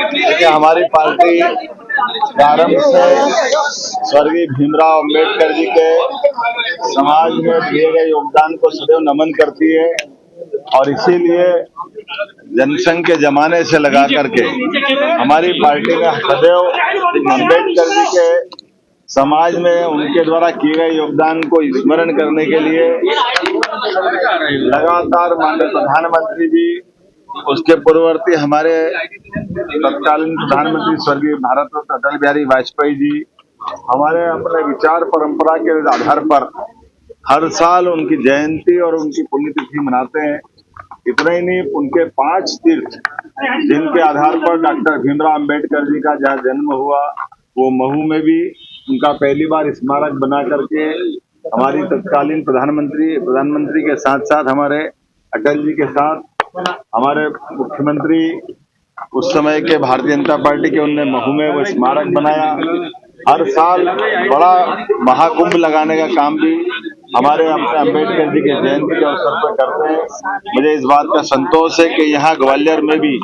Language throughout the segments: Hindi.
देखिए, हमारी पार्टी प्रारंभ से स्वर्गीय भीमराव अंबेडकर जी के समाज में दिए गए योगदान को सदैव नमन करती है और इसीलिए जनसंघ के जमाने से लगा करके हमारी पार्टी ने सदैव अंबेडकर जी के समाज में उनके द्वारा किए गए योगदान को स्मरण करने के लिए लगातार माननीय प्रधानमंत्री जी, उसके पूर्ववर्ती हमारे तत्कालीन प्रधानमंत्री स्वर्गीय भारत रत्न अटल बिहारी वाजपेयी जी, हमारे अपने विचार परंपरा के आधार पर हर साल उनकी जयंती और उनकी पुण्यतिथि मनाते हैं। इतना ही नहीं, उनके 5 तीर्थ जिनके आधार पर डॉक्टर भीमराव अंबेडकर जी का जहाँ जन्म हुआ, वो महू में भी उनका पहली बार स्मारक बना करके हमारी तत्कालीन प्रधानमंत्री के साथ साथ हमारे अटल जी के साथ हमारे मुख्यमंत्री उस समय के भारतीय जनता पार्टी के, उनने महू में वो स्मारक बनाया। हर साल बड़ा महाकुंभ लगाने का काम भी हमारे अपने अम्बेडकर जी के जयंती के अवसर पर करते हैं। मुझे इस बात का संतोष है कि यहाँ ग्वालियर में भी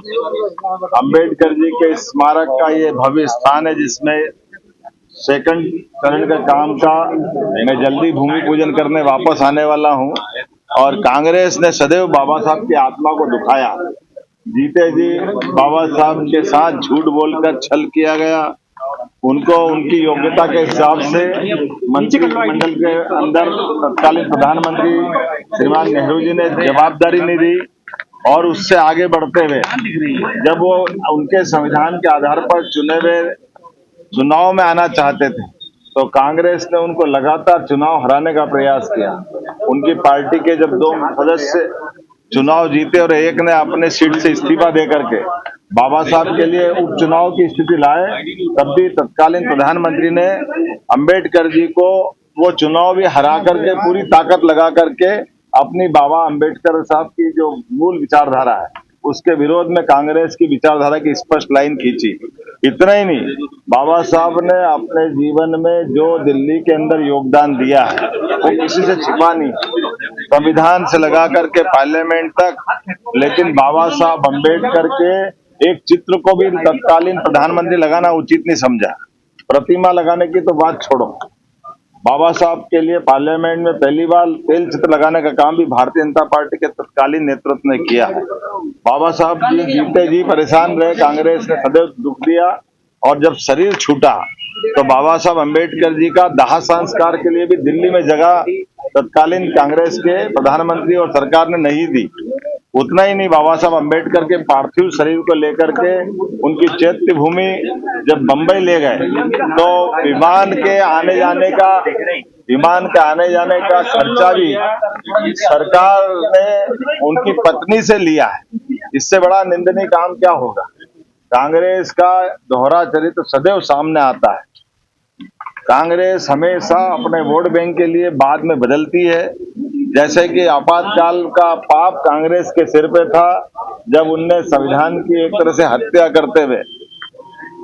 अम्बेडकर जी के स्मारक का ये भव्य स्थान है, जिसमें सेकंड चरण का काम का मैं जल्दी भूमि पूजन करने वापस आने वाला हूँ। और कांग्रेस ने सदैव बाबा साहब की आत्मा को दुखाया। जीते जी बाबा साहब के साथ झूठ बोलकर छल किया गया। उनको उनकी योग्यता के हिसाब से मंत्रिमंडल के अंदर तत्कालीन प्रधानमंत्री श्रीमान नेहरू जी ने जवाबदारी नहीं दी और उससे आगे बढ़ते हुए जब वो उनके संविधान के आधार पर चुने हुए चुनाव में आना चाहते थे, तो कांग्रेस ने उनको लगातार चुनाव हराने का प्रयास किया। उनकी पार्टी के जब 2 सदस्य चुनाव जीते और एक ने अपने सीट से इस्तीफा दे करके बाबा साहब के लिए उपचुनाव की स्थिति लाए, तब भी तत्कालीन प्रधानमंत्री ने अंबेडकर जी को वो चुनाव भी हरा करके पूरी ताकत लगा करके अपनी बाबा अंबेडकर साहब की जो मूल विचारधारा है उसके विरोध में कांग्रेस की विचारधारा की स्पष्ट लाइन खींची। इतना ही नहीं, बाबा साहब ने अपने जीवन में जो दिल्ली के अंदर योगदान दिया है वो किसी से छिपा नहीं, संविधान से लगा करके पार्लियामेंट तक। लेकिन बाबा साहब अंबेडकर के एक चित्र को भी तत्कालीन प्रधानमंत्री लगाना उचित नहीं समझा। प्रतिमा लगाने की तो बात छोड़ो, बाबा साहब के लिए पार्लियामेंट में पहली बार तेल चित्र लगाने का काम भी भारतीय जनता पार्टी के तत्कालीन नेतृत्व ने किया है। बाबा साहब जी जीते जी परेशान रहे, कांग्रेस ने सदैव दुख दिया और जब शरीर छूटा तो बाबा साहब अंबेडकर जी का दाह संस्कार के लिए भी दिल्ली में जगह तत्कालीन कांग्रेस के प्रधानमंत्री और सरकार ने नहीं दी। उतना ही नहीं, बाबा साहब अंबेडकर के पार्थिव शरीर को लेकर के उनकी चैत्य भूमि जब बंबई ले गए तो विमान के आने जाने का खर्चा भी सरकार ने उनकी पत्नी से लिया है। इससे बड़ा निंदनीय काम क्या होगा। कांग्रेस का दोहरा चरित्र सदैव सामने आता है। कांग्रेस हमेशा अपने वोट बैंक के लिए बाद में बदलती है। जैसे कि आपातकाल का पाप कांग्रेस के सिर पे था, जब उनने संविधान की एक तरह से हत्या करते हुए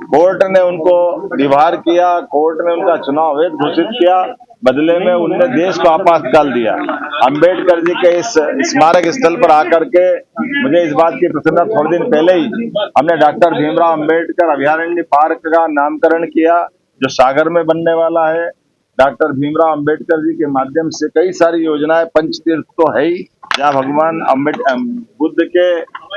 कोर्ट ने उनको रिहार किया, कोर्ट ने उनका चुनाव अवैध घोषित किया, बदले में उनने देश को आपातकाल दिया। अंबेडकर जी के इस स्मारक स्थल पर आकर के मुझे इस बात की प्रसन्नता, थोड़े दिन पहले ही हमने डॉक्टर भीमराव अंबेडकर अभयारण्य पार्क का नामकरण किया जो सागर में बनने वाला है। डॉक्टर भीमराव अंबेडकर जी के माध्यम से कई सारी योजनाएं, पंचतीर्थ तो है ही, जहाँ भगवान बुद्ध के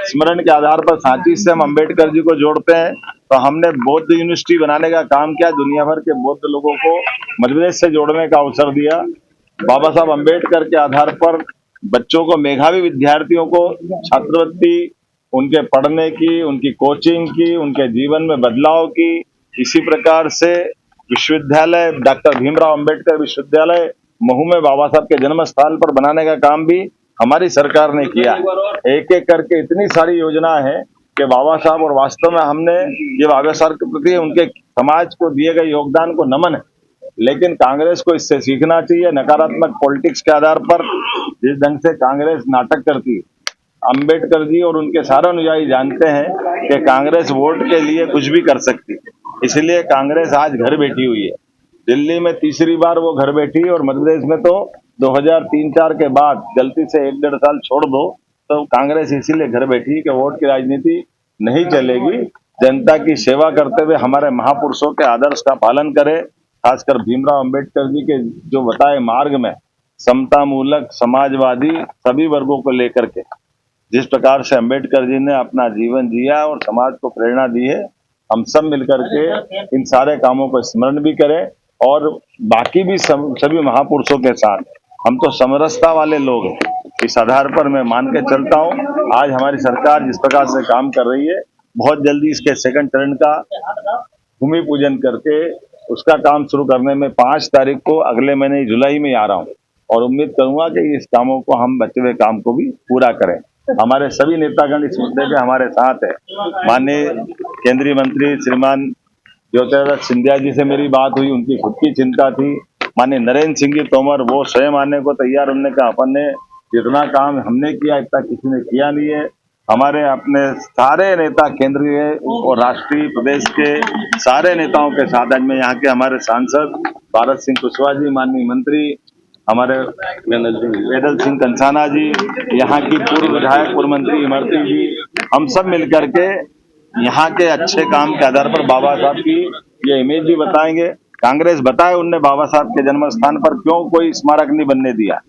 स्मरण के आधार पर सांची से हम अंबेडकर जी को जोड़ते हैं। तो हमने बौद्ध यूनिवर्सिटी बनाने का काम किया, दुनिया भर के बौद्ध लोगों को मध्य प्रदेश से जोड़ने का अवसर दिया। बाबा साहब अंबेडकर के आधार पर बच्चों को, मेधावी विद्यार्थियों को छात्रवृत्ति, उनके पढ़ने की, उनकी कोचिंग की, उनके जीवन में बदलाव की, इसी प्रकार से विश्वविद्यालय डॉक्टर भीमराव अंबेडकर विश्वविद्यालय महू में बाबा साहब के जन्म स्थल पर बनाने का काम भी हमारी सरकार ने किया। एक एक करके इतनी सारी योजना है कि बाबा साहब, और वास्तव में हमने ये बाबा साहब के प्रति उनके समाज को दिए गए योगदान को नमन है। लेकिन कांग्रेस को इससे सीखना चाहिए। नकारात्मक पॉलिटिक्स के आधार पर जिस ढंग से कांग्रेस नाटक करती है, अंबेडकर जी और उनके सारे अनुयायी जानते हैं कि कांग्रेस वोट के लिए कुछ भी कर सकती है। इसलिए कांग्रेस आज घर बैठी हुई है। दिल्ली में तीसरी बार वो घर बैठी, और मध्य प्रदेश में तो 2003-4 के बाद गलती से 1-1.5 साल छोड़ दो तो कांग्रेस इसीलिए घर बैठी कि वोट की राजनीति नहीं चलेगी। जनता की सेवा करते हुए हमारे महापुरुषों के आदर्श का पालन करें। खासकर भीमराव अंबेडकर जी के जो बताए मार्ग में समता मूलक समाजवादी सभी वर्गों को लेकर के जिस प्रकार से अंबेडकर जी ने अपना जीवन जिया और समाज को प्रेरणा दी है, हम सब मिलकर के इन सारे कामों को स्मरण भी करें और बाकी भी सभी महापुरुषों के साथ हम तो समरसता वाले लोग हैं। इस आधार पर मैं मान के चलता हूँ आज हमारी सरकार जिस प्रकार से काम कर रही है, बहुत जल्दी इसके सेकंड चरण का भूमि पूजन करके उसका काम शुरू करने में 5 तारीख को अगले महीने जुलाई में आ रहा हूँ और उम्मीद करूंगा कि इस कामों को हम बचे हुए काम को भी पूरा करें। हमारे सभी नेतागण इस मुद्दे पे हमारे साथ है। माननीय केंद्रीय मंत्री श्रीमान ज्योतिरादित्य सिंधिया जी से मेरी बात हुई, उनकी खुद की चिंता थी। माननीय नरेंद्र सिंह जी तोमर वो स्वयं आने को तैयार, उन्होंने कहा अपन ने जितना काम हमने किया इतना किसी ने किया नहीं है। हमारे अपने सारे नेता केंद्रीय और राष्ट्रीय प्रदेश के सारे नेताओं के साथ आज में यहाँ के हमारे सांसद भारत सिंह कुशवाहा जी, माननीय मंत्री हमारे वेदल सिंह कंसाना जी, यहाँ की पूर्व विधायक पूर्व मंत्री इमरती जी, हम सब मिलकर के यहाँ के अच्छे काम के आधार पर बाबा साहब की ये इमेज भी बताएंगे। कांग्रेस बताए उनने बाबा साहब के जन्म स्थान पर क्यों कोई स्मारक नहीं बनने दिया।